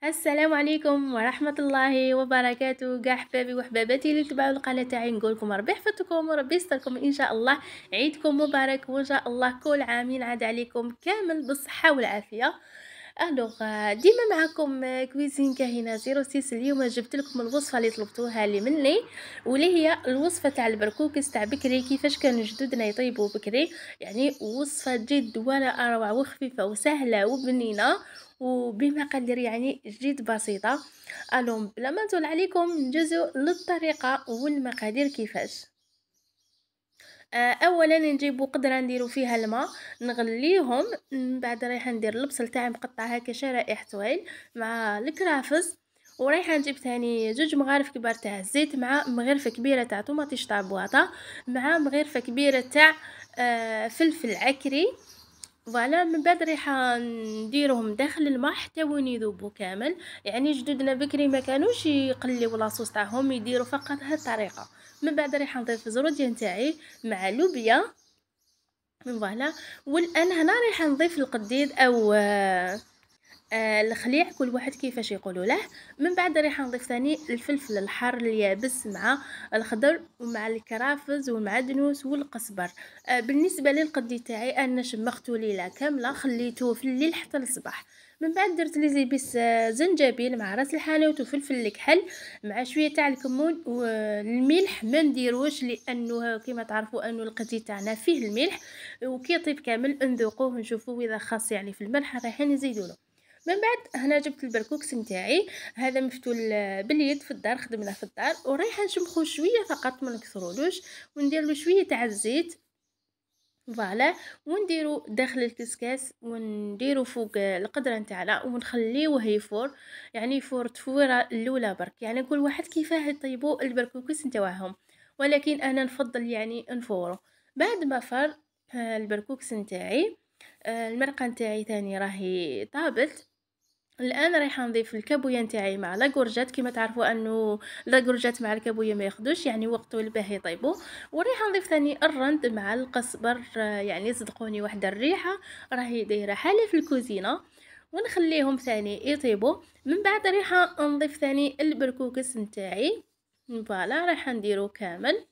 السلام عليكم ورحمة الله وبركاته كاع حبابي وحباباتي اللي تبعوا القناة تاعي، نقول لكم ربي يحفظكم وربي يستركم ان شاء الله. عيدكم مبارك وان شاء الله كل عام ينعاد عليكم كامل بالصحة والعافية. الوغ ديما معكم كويزين كاهنة 06. اليوم جبت لكم الوصفة اللي طلبتوها لي مني، واللي هي الوصفة تاع البركوكس تاع بكري، كيفاش كانوا جدودنا يطيبوا بكري. يعني وصفة جد ولا اروع وخفيفة وسهلة وبنينة وبمقادير يعني جد بسيطة. الوم بلا ما نطول عليكم ندوزو للطريقة والمقادير كيفاش. اولا نجيبو قدره نديرو فيها الماء نغليهم، من بعد رايحه ندير البصل تاعي مقطع هكا شرائح طويل مع الكرافس، ورايحه نجيب ثاني جوج مغارف كبار تاع الزيت مع مغرفه كبيره تاع طوماطيش تاع بواطه مع مغرفه كبيره تاع فلفل عكري. فوالا من بعد ريحه نديرهم داخل الماء حتى وين يذوبوا كامل. يعني جدودنا بكري ما كانوش يقليو لاصوص تاعهم، يديروا فقط هاد الطريقه. من بعد ريحه نضيف الزروديه نتاعي مع لوبيا. فوالا. والان هنا رايحه نضيف القديد او الخليع، كل واحد كيفاش يقولوا له. من بعد راح نضيف ثاني الفلفل الحار اليابس مع الخضر ومع الكرافز والمعدنوس والقزبر. بالنسبه للقدي تاعي انا شمختو ليله كامله، خليته في الليل حتى الصباح. من بعد درت لي زيبيس زنجبيل مع راس الحانوت وفلفل الكحل مع شويه تاع الكمون والملح. ما نديروش لانه كما تعرفوا انه القدي تاعنا فيه الملح، وكي يطيب كامل نذوقوه نشوفوا اذا خاص يعني في الملح رايحين نزيدوله. من بعد هنا جبت البركوكس نتاعي، هذا مفتول باليد في الدار، خدمناه في الدار، ورايحه نشمخو شويه فقط ما نكثرولوش، وندير له شويه تاع الزيت. فوالا. ونديرو داخل الكسكاس ونديرو فوق القدره نتاعنا ونخليوه يفور. يعني يفور تفويره الاولى برك، يعني كل واحد كيفاه يطيبوا البركوكس نتاعهم، ولكن انا نفضل يعني نفورو. بعد ما فار البركوكس نتاعي، المرقه نتاعي ثاني راهي طابت. الان رايحه نضيف الكابويا نتاعي مع لاكورجات، كما تعرفوا انه لاكورجات مع الكابويا ما ياخدوش يعني وقت والباه يطيبوا. ورايحه نضيف ثاني الرند مع القزبر، يعني صدقوني واحده الريحه راهي دايره حاله في الكوزينه. ونخليهم ثاني يطيبوا. من بعد رايحه نضيف ثاني البركوكس نتاعي. فوالا رايحه نديرو كامل.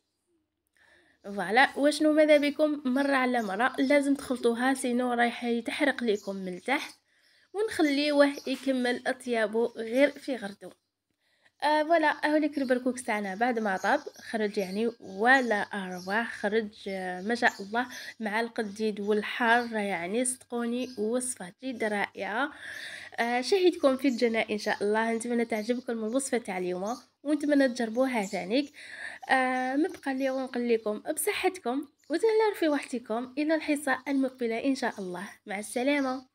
فوالا. واشنو ماذا بكم مره على مره لازم تخلطوها، سينو رايح يتحرق ليكم من تحت. ونخليوه يكمل اطيابه غير في غردو. فوالا هوليك البركوكس تاعنا بعد ما طاب خرج يعني ولا اروع، خرج ما شاء الله مع القديد والحار، يعني صدقوني وصفه جد رائعه. شهيتكم في الجنة ان شاء الله. نتمنى تعجبكم الوصفه تاع اليوم ونتمنى تجربوها ثانيك. ما بقى لي ونقول لكم بصحتكم وتهلاو في وقتكم الى الحصه المقبله ان شاء الله. مع السلامه.